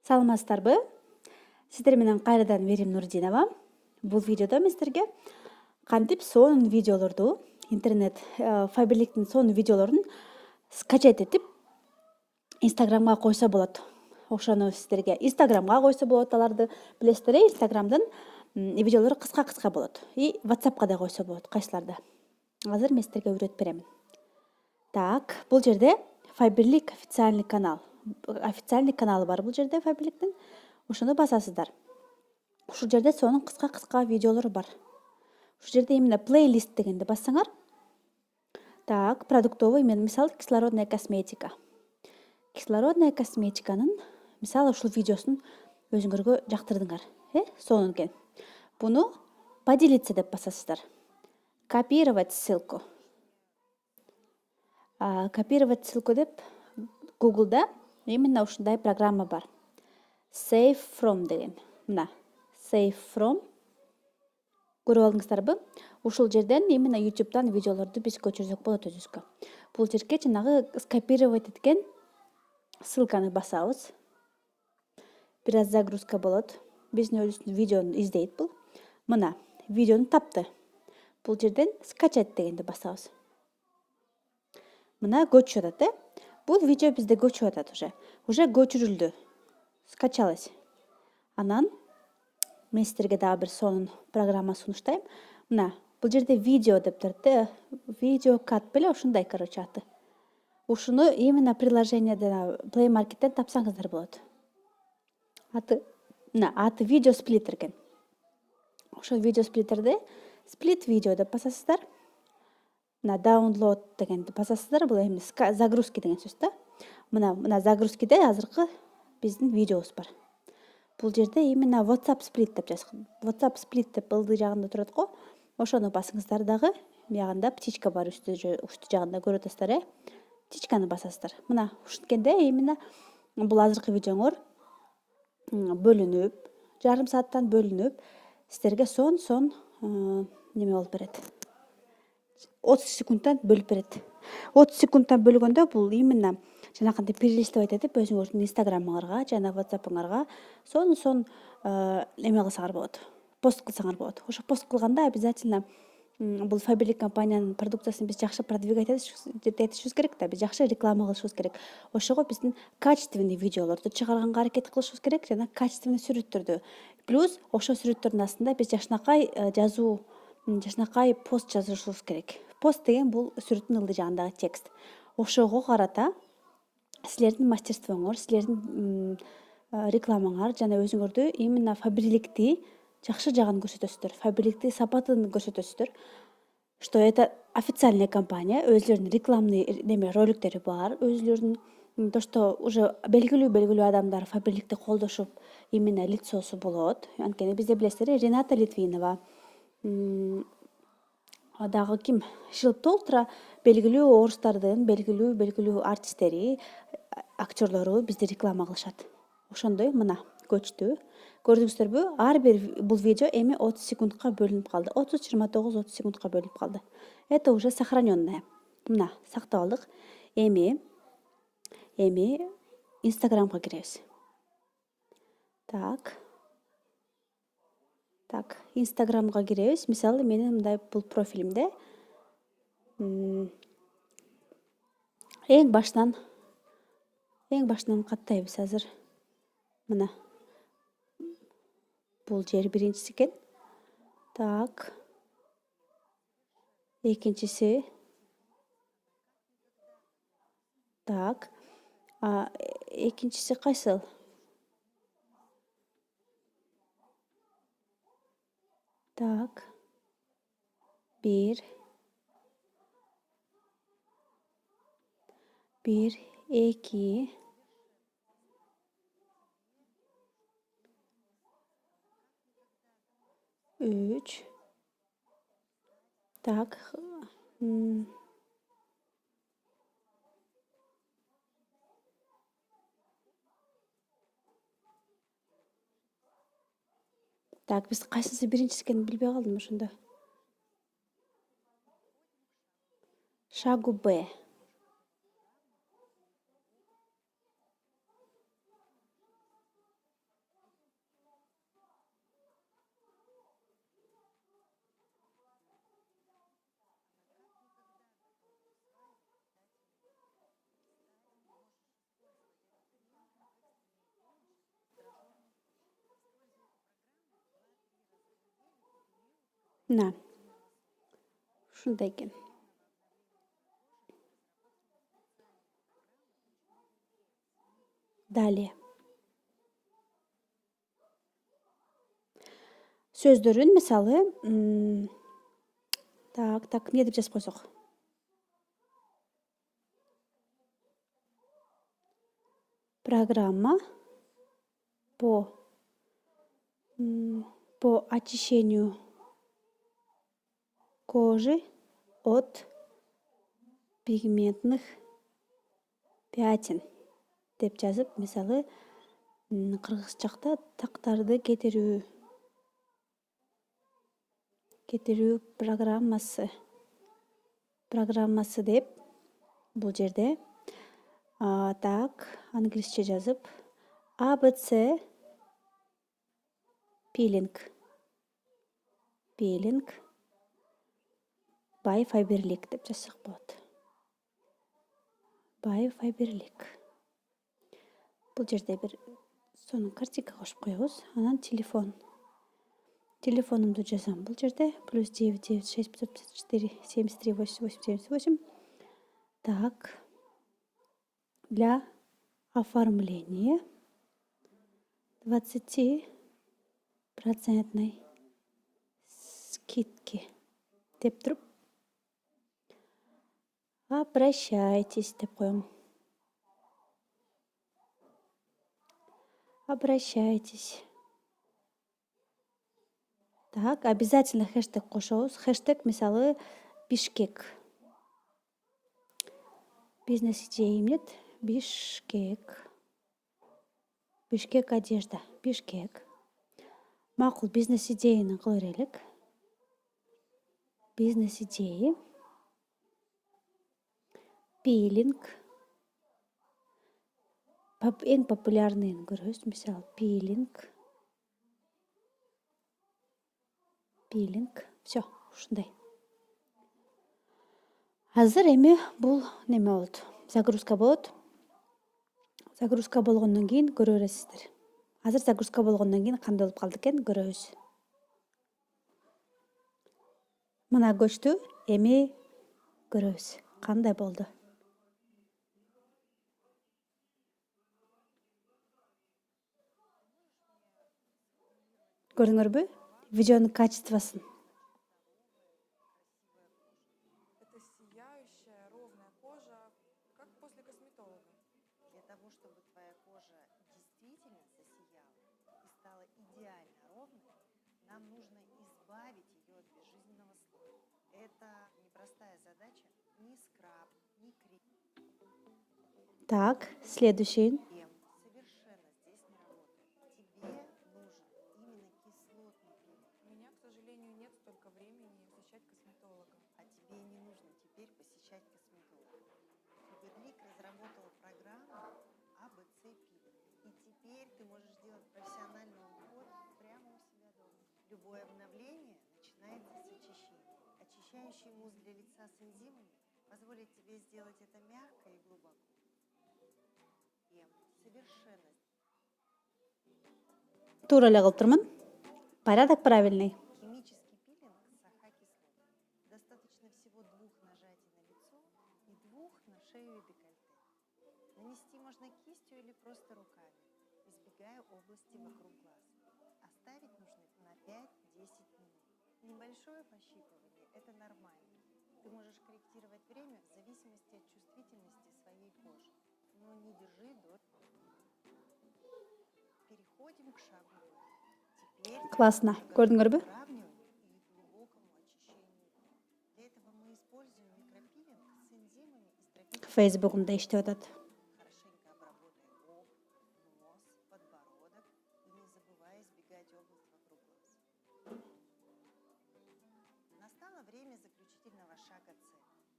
Саламатсыздарбы? Сиздер менен кайрадан Мерим Нурдинова. Бул видеодо мен сиздерге кантип сонун видеолорду, интернет Фаберликтин сонун видеолорун скачать этип Инстаграмга койсо болот. Ошону сиздерге Инстаграмга койсо болот, аларды билесиздер, Инстаграмдын видеолору кыска болот. И WhatsAppка да койсо болот, кайсыларда. Азыр мен сиздерге үйрөтүп берем. Так, бул жерде Фаберлик официальный канал. Официальный каналы бар бул жерде Фаберликтин. Ошону басасыздар. Ушул жерде сонун кыска видеолор бар. Ушул жерде именно плейлист дегенди бассаңар. Так, продуктовый, мен мисалы кислородная косметика. Кислородная косметиканын мисалы ушул видеосун өзүңөргө жактырдыңар. Сонун экен. Буну поделиться деп басасыздар. Копировать ссылку. Копировать ссылку деп Google'да именно ушундай программа бар. Save from деген. Мына, Save from. Көрүп алдыңыздарбы? Ушул жерден именно YouTube'дан видеолорду биз көчүрсөк болот өзүбүзгө. Бул жерге жанагы скопировать эткен ссылканы басабыз. Бир аз загрузка болот. Биздин өзүбүздүн видеону издейт бул. Мына, видеону тапты. Бул жерден скачать дегенди басабыз. Мына көчүп атат, Бул видео бизде көчүп атат уже. Уже көчүрүлдү. Скачалось. Анан мен сиздерге дагы бир сонун программа сунуштайм. Мына, бул жерде видео деп турат, видео кат беле ушундай, аты. Ушуну именно приложениеден Play Market'тен тапсаңыздар болот. Аты видео сплиттер экен. Ошол видео сплиттерде сплит видео деп басасыздар. Мына download дегенди басасыздар. Бул эми загрузки деген сөз да. Мына загрузкиде азыркы биздин видеобуз бар. Бул жерде именно WhatsApp split деп жазган. WhatsApp split деп ылдый жагында турат го. Ошону басыңыздар дагы. Мягында птичка бар үстү жагында көрүп атасыздар, Птичканы басасыздар. Мына ушинткенде именно бул азыркы видеоңор бөлүнүп, жарым сааттан бөлүнүп, сиздерге сон неме болуп берет. 30 секундтан бөлүп берет. 30 секундтан бөлгөндө бул именно жанакындай перелистовать этип өзүңөрдүн Инстаграмыңарга жана WhatsAppыңарга сон эме кылсаңар болот. Пост кылсаңар болот. Ошо пост кылганда обязательно бул Фаберлик компаниянын продукциясын биз жакшы продвигать этишибиз керек да, биз жакшы реклама кылышыбыз керек. Ошого биздин качественный видеолорду чыгарганга аракет кылышыбыз керек жана качественный сүрөттөрдү. Плюс ошо сүрөттөрдүн астында биз жакшынакай жакшынакай пост жазышыбыз керек. Пост деген бул сүрөттүн ылдый жагындагы текст. Ошого карата силердин мастерствоңор, силердин рекламаңар жана өзүңөрдү именно Фаберликти жакшы жагын көрсөтөсүздөр. Фаберликти сапатын көрсөтөсүздөр. Что это официальная компания, өзүлөрүнүн рекламный роликтери бар, өзүлөрүнүн то, что уже белгилүү адамдар Фаберликти колдошуп, именно лицосу болот. Анткени бизде билесиздер, Рената Литвинова, дагы ким? Шилпто Ултра белгилүү орустардын белгилүү артисттери, актерлору бизди реклама кылышат. Ошондой мына көчтү. Көрдүңүздөрбү? Ар бир бул видео эми 30 секундка бөлүнүп калды. 30 секундка бөлүнүп калды. Это уже сохраненное. Мына сактап алдык. Эми Инстаграмга киребиз. Так, Инстаграмга киребиз. Мисалы, менин мындай бул профилимде эң башынан каттайбыз азыр. Мына бул жер биринчиси экен. Так. Экинчиси. Так. Экинчиси кайсыл? Так. 1 2 3. Так. Так, биз кайсысы биринчиси экенин билбей калдым ошондо. Шагу Б. Мына ушундай экен. Далее. Сөздөрүн мисалы, так, эмне деп жазып койсок? Программа по очищению кожи от пигментных пятен деп жазып, мисалы, кыргызчакта тактарды кетирүү программасы деп бул жерде. Так, англисче жазып, ABC peeling by Faberlic деп жазсак болот. By Faberlic. Бул жерде бир сонун картинка кошуп коебуз. Анан телефонумду жазам бул жерде. +996 554 73 88 78. Так. Для оформления 20% скидки деп туруп, обращайтесь деп коем. Обращайтесь. Так, обязательно хэштег кошобуз. Хэштег мисалы Бишкек. Бизнес идея эмнет? Бишкек одежда. Бишкек. Макул бизнес идеяны кыла берелик. Бизнес идеи. Пилинг. Эң популярныйын көрөбүз. Мисалы пилинг. Всё, ушундай. Азыр эми бул неме болот? Загрузка болот. Загрузка болгондон кийин көрө бересиздер. Азыр загрузка болгондон кийин кандай болуп калды экен көрөбүз. Мына көчтү, эми көрөбүз. Кандай болду? Көрдүңөрбү? Видеонун качествосын. Это сияющая, ровная кожа, как после косметолога. Для того, чтобы твоя кожа действительно засияла и стала идеально ровной, нам нужно избавить ее от безжизненного слоя. Это непростая задача, ни скраб, ни крем. Так, следующий. Совершенно здесь не работает. Тебе нужен именно кислотный крем. У меня, к сожалению, нет столько времени посещать косметолога. А тебе не нужно теперь посещать косметолога. Faberlic разработала программу ABC Peeling. И теперь ты можешь делать профессиональный уход прямо у себя дома. Любое обновление начинается с очищения. Очищающий мусс для лица с энзимами позволит тебе сделать это мягко и глубоко. Совершенно. Туура эле кылыптырмын. Порядок правильный. Химический пилинг с АХ-кислотой. Достаточно всего 2 нажатий на лицо и 2 на шею и декольте. Нанести можно кистью или просто руками, избегая области вокруг глаз. Оставить нужно на 5-10 минут. Небольшое пощипывание – это нормально. Ты можешь корректировать время в зависимости от чувствительности своей кожи. Но не держи до... Переходим к шагу 2. Теперь Классно. Көрдүңөрбү? выравниванию и глубокому очищению. Для этого мы используем микропилинг с энзимами из тропических... Фейсбукумда иштеп атат. Хорошенько обработай лоб, нос, подбородок и не забывай избегать область вокруг глаз. Настало время заключительного шага С.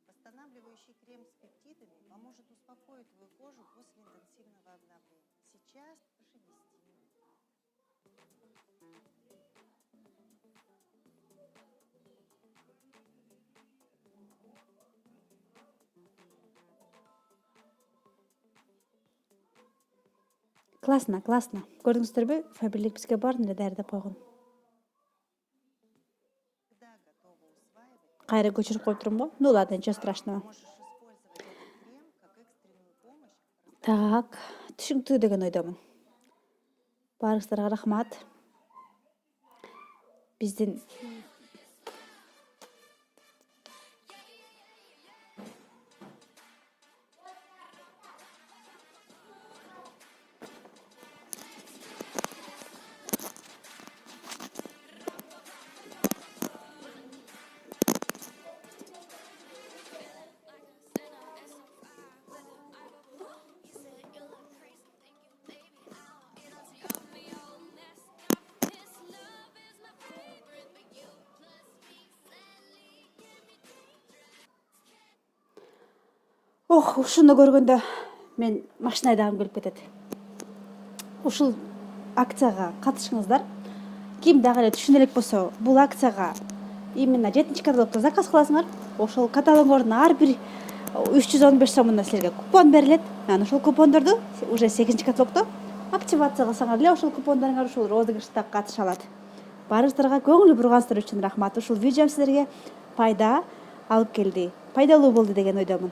Восстанавливающий крем с пептидами поможет успокоить твою кожу после интенсивного обновления. Сейчас больше 10 минут. Классно. Көрдүңүздөрбү? Faberlic бизге баарын эле даярдап койгон. Когда кайра көчүрүп коюп турмун го. Ну ладно, ничего страшного. Можешь использовать этот крем как экстренную помощь. Так, түшүнүктүү деген ойдомун. Баарыңыздарга рахмат. Биздин ушуну көргөндө мен машина айдагым келип кетет. Ушул акцияга катышыңыздар. Ким дагы эле түшүнө элек болсо, бул акцияга именно 7 каталогдо заказ кыласыңар. Ошол каталогдордун ар бир 315 сомуна силерге купон берилет. Анан ошол купондорду уже 8 каталогдо активация кылсаңар эле ошол купондоруңар ушул розыгрышта катыша алат. Баарыңыздарга көңүл бурганыңыздар үчүн рахмат. Ушул видеом силерге пайда алып келди, пайдалуу болду деген ойдомун.